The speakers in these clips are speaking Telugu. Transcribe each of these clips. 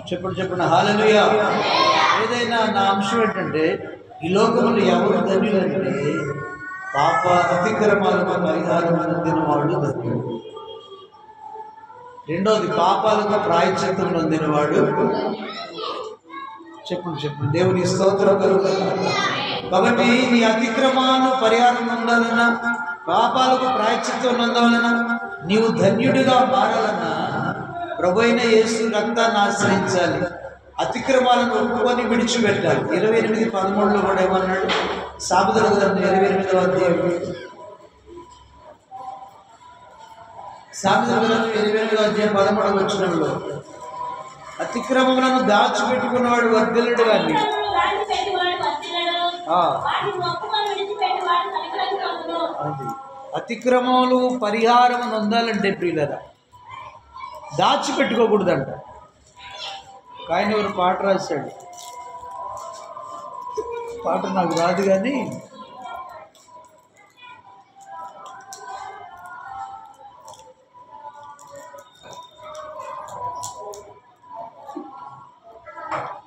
చెప్పండి హల్లెలూయా. ఏదైనా నా అంశం ఏంటంటే, ఈ లోకంలో ఎవరు ధన్యులంటే పాప అతిక్రమాలకు పరిహారం పొందిన వాడు ధన్యుడు. రెండోది పాపాలకు ప్రాయశ్చిత్తం పొందినవాడు. చెప్పండి దేవుని స్తోత్రం కలుగుతుంది. కాబట్టి నీ అతిక్రమాలు పరిహారం పొందాలన్నా, పాపాలకు ప్రాయశ్చిత్తం పొందాలన్నా, నీవు ధన్యుడిగా మారాలన్నా ప్రభువైన యేసు రక్తాన్ని ఆశ్రయించాలి. అతిక్రమాలను ఒప్పుకొని విడిచిపెట్టాలి. 28:13 కూడా ఏమన్నాడు? సామెతల గ్రంథం 28వ అధ్యాయం, సామెతల గ్రంథం 28వ అధ్యాయం 13వ వచనంలో, అతిక్రమములను దాచిపెట్టుకున్నవాడు వర్ధిల్లుడు గాని అతిక్రమములు పరిహారం పొందాలంటే ప్రియులరా దాచిపెట్టుకోకూడదంట. ఆయన ఎవరు పాట రాశాడు, పాట నాకు రాదు కానీ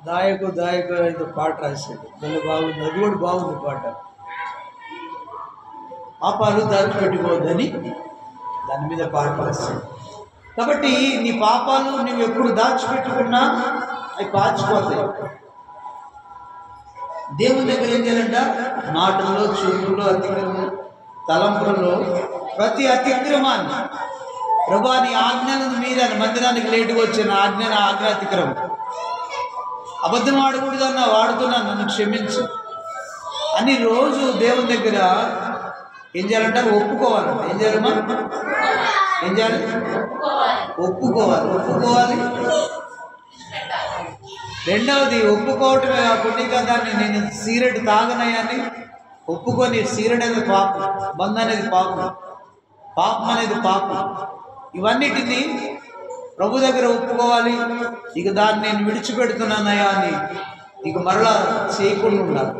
దాయకు ఏదో పాట రాశాడు, మళ్ళీ బాగుంది, అది కూడా బాగుంది పాట. పాపాలు దాచిపెట్టుకోవద్దని దాని మీద పాట రాశాడు. కాబట్టి నీ పాపాలు నువ్వు ఎప్పుడు దాచిపెట్టుకున్నా అవి పాచిపోతాయి. దేవుని దగ్గర ఏం చేయాలంట? మాటల్లో, చూపుల్లో, అతిక్రమం, తలంపుల్లో ప్రతి అతిక్రమాన్ని ప్రభువా నీ ఆజ్ఞలను మీరని, మందిరానికి లేటుగా వచ్చిన ఆజ్ఞ అతిక్రమం, అబద్ధం ఆడకూడదన్నా వాడుతున్నాను, నన్ను క్షమించు అని రోజు దేవుని దగ్గర ఏం చేయాలంటే ఒప్పుకోవాలంట. ఏం చేయాలమ్మా? ఏం చేయాలి? ఒప్పుకోవాలి. రెండవది ఒప్పుకోవటమే కాకుండా ఇంకా దాన్ని నేను సిగరెట్ తాగనయ్యాని ఒప్పుకొని, సిగరెట్ అనేది పాపం, బంద్ అనేది పాపం అనేది పాపం. ఇవన్నిటినీ ప్రభు దగ్గర ఒప్పుకోవాలి. ఇక దాన్ని నేను విడిచిపెడుతున్నానయ్యా అని ఇక మరలా చేయకుండా ఉండాలి.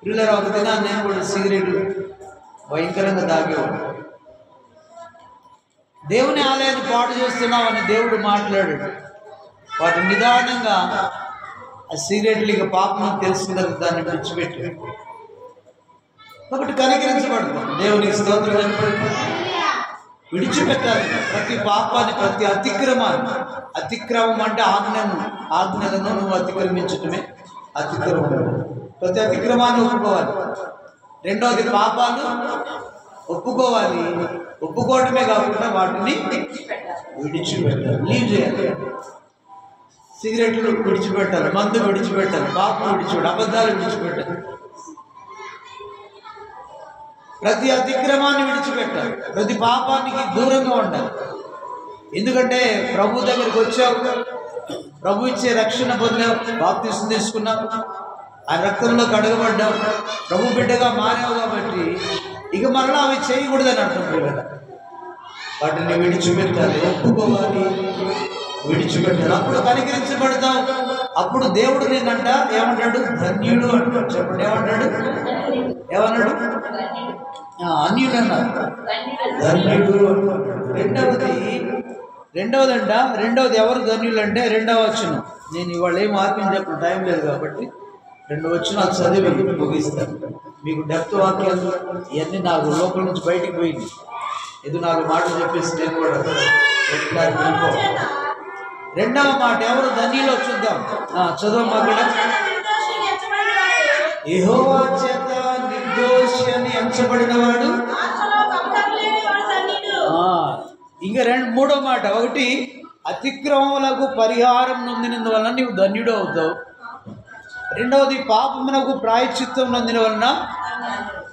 పిల్లలు ఒక దినాన్ని నేను కూడా సిగరెట్ భయంకరంగా తాగేవాడు. దేవుని ఆలయాన్ని పాటు చేస్తున్నామని దేవుడు మాట్లాడాడు. వాటి నిదానంగా ఆ సిగరెట్లు ఇక పాపం తెలిసిన తర్వాత దాన్ని విడిచిపెట్టి, కాబట్టి కనికరించబడతాం. దేవునికి స్తోత్రం. విడిచిపెట్టాలి ప్రతి పాపాన్ని, ప్రతి అతిక్రమాన్ని. అతిక్రమం అంటే ఆజ్ఞలను నువ్వు అతిక్రమించటమే అతిక్రమం. ప్రతి అతిక్రమాన్ని ఒప్పుకోవాలి. రెండవది పాపాలు ఒప్పుకోవాలి. ఒప్పుకోవటమే కాకుండా వాటిని విడిచిపెట్టాలి, లీవ్ చేయాలి. సిగరెట్లు విడిచిపెట్టాలి, మందు విడిచిపెట్టాలి, పాపం విడిచిపెట్టాలి, అబద్ధాలు విడిచిపెట్టాలి, ప్రతి అతిక్రమాన్ని విడిచిపెట్టాలి, ప్రతి పాపానికి దూరంగా ఉండాలి. ఎందుకంటే ప్రభు దగ్గరికి వచ్చావు, ప్రభు ఇచ్చే రక్షణ పొందావు, బాప్తిసం తీసుకున్నావు, ఆ రక్తంలో కడగబడ్డావు, ప్రభు బిడ్డగా మారావు. కాబట్టి ఇక మరలా అవి చేయకూడదని అంటున్నారు కదా. వాటిని విడిచిపెట్టాలి, ఒప్పుకోవాలి, విడిచిపెట్టాలి. అప్పుడు కనికరించబడతావు. అప్పుడు దేవుడు నేనంట ఏమంటాడు? ధన్యుడు అంటాడు. చెప్పండి, ఏమన్నాడు? అన్యుడు అన్నారు, ధన్యుడు అంటాడు. రెండవది ఎవరు ధన్యులు అంటే 2వ వచనం. నేను ఇవాళ ఏం వాక్యం చెప్పిన టైం లేదు కాబట్టి 2 వచనాలు చదివి ముగిస్తాను. మీకు డెప్త్ వాక్యాలు ఇవన్నీ నాకు లోపల నుంచి బయటికి పోయింది. ఇది 4 మాటలు చెప్పేసి నేను కూడా 2వ మాట ఎవరు ధన్యులో చూద్దాం. చదవమ్మా. అక్కడ యెహోవా చేత నిర్దోషి అని ఎంచబడినవాడు. ఇంకా 3వ మాట, ఒకటి అతిక్రమములకు పరిహారం నొందినందువలన నీవు ధన్యుడు అవుతావు. రెండవది పాపమునకు ప్రాయశ్చిత్తం నొందిన వలన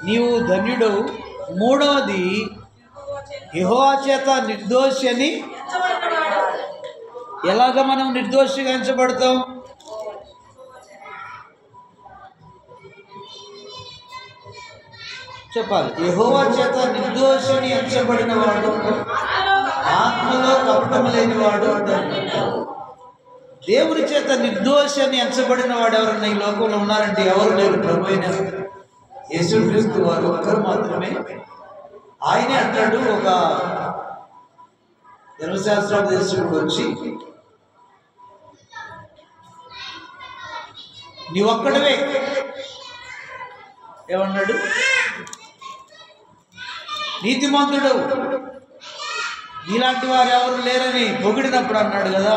నీవు ధన్యుడవు. 3వది యెహోవా చేత నిర్దోషి అని. ఎలాగ మనం నిర్దోషిగా ఎంచబడతాం? చెప్పాలి. యెహోవా చేత నిర్దోషిని ఎంచబడిన వాడు, ఆత్మలో కపటం లేని వాడు. దేవుని చేత నిర్దోషి అని ఎంచబడిన వాడు ఎవరన్నా ఈ లోకంలో ఉన్నారంటే ఎవరు లేరు. ప్రభు అయిన యేసుక్రీస్తు వారు ఒక్కరు మాత్రమే. ఆయనే అంటాడు, ఒక ధర్మశాస్త్రోపదేశకుడు వచ్చి నీ ఒక్కడవే. ఏమన్నాడు? నీతిమంతుడు, నీలాంటి వారు ఎవరు లేరని పొగిడినప్పుడు అన్నాడు కదా,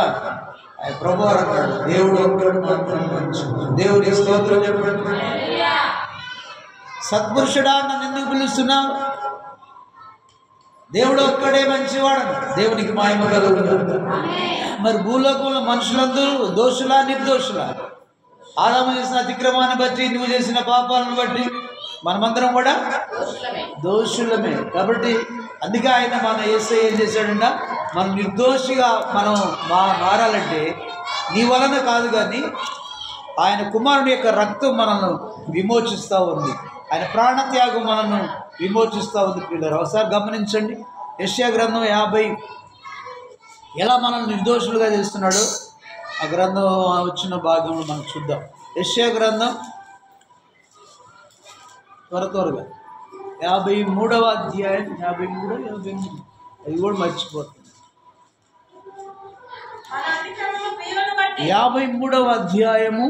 ప్రభువారు అన్నాడు, దేవుడు ఒక్కడు మాత్రం మంచివాడు. దేవుని స్తోత్రం చెప్పండి. సత్పురుషుడా నన్ను ఎందుకు పిలుస్తున్నావు? దేవుడు ఒక్కడే మంచివాడు. దేవునికి మహిమ కలుగుతుంది. మరి భూలోకంలో మనుషులందరూ దోషులా నిర్దోషులా? ఆదాము చేసిన అతిక్రమాన్ని బట్టి, నువ్వు చేసిన పాపాలను బట్టి మనమందరం కూడా దోషులమే. కాబట్టి అందుకే ఆయన మన యేసయ్య ఏం చేశాడంట, మనం నిర్దోషిగా మనం మారాలంటే నీ వలన కాదు, కానీ ఆయన కుమారుని యొక్క రక్తం మనల్ని విమోచిస్తూ ఉంది. ఆయన ప్రాణత్యాగం మనల్ని విమోచిస్తూ ఉంది. పిల్లలు ఒకసారి గమనించండి. యెషయా గ్రంథం 50 ఎలా మనల్ని నిర్దోషులుగా చేస్తున్నాడో ఆ గ్రంథం వచ్చిన భాగంలో మనం చూద్దాం. యెషయా గ్రంథం త్వరగా 53వ అధ్యాయం, 53 అది కూడా మర్చిపోతుంది. 53వ అధ్యాయము